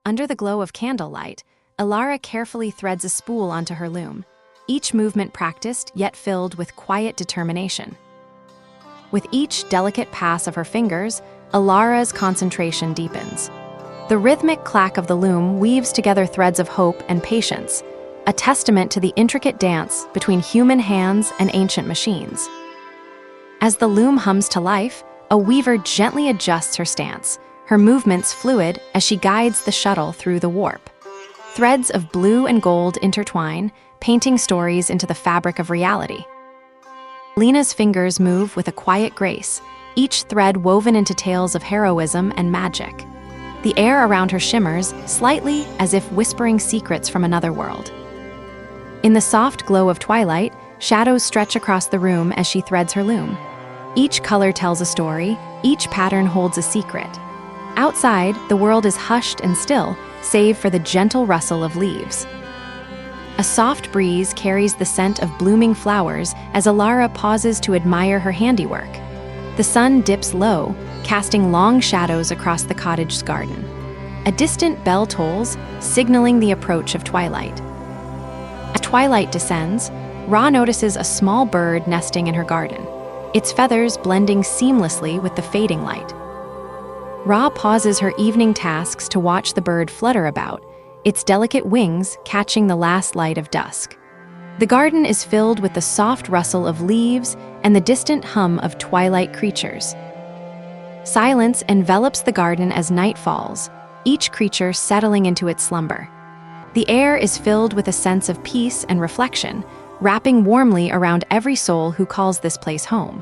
under the glow of candlelight, Alara carefully threads a spool onto her loom, each movement practiced yet filled with quiet determination. With each delicate pass of her fingers, Alara's concentration deepens. The rhythmic clack of the loom weaves together threads of hope and patience, a testament to the intricate dance between human hands and ancient machines. As the loom hums to life, a weaver gently adjusts her stance, her movements fluid as she guides the shuttle through the warp. Threads of blue and gold intertwine, painting stories into the fabric of reality. Lena's fingers move with a quiet grace, each thread woven into tales of heroism and magic. The air around her shimmers, slightly as if whispering secrets from another world. In the soft glow of twilight, shadows stretch across the room as she threads her loom. Each color tells a story, each pattern holds a secret. Outside, the world is hushed and still, save for the gentle rustle of leaves. A soft breeze carries the scent of blooming flowers as Alara pauses to admire her handiwork. The sun dips low, casting long shadows across the cottage's garden. A distant bell tolls, signaling the approach of twilight. As twilight descends, Ra notices a small bird nesting in her garden, its feathers blending seamlessly with the fading light. Ra pauses her evening tasks to watch the bird flutter about, its delicate wings catching the last light of dusk. The garden is filled with the soft rustle of leaves and the distant hum of twilight creatures. Silence envelops the garden as night falls, each creature settling into its slumber. The air is filled with a sense of peace and reflection, wrapping warmly around every soul who calls this place home.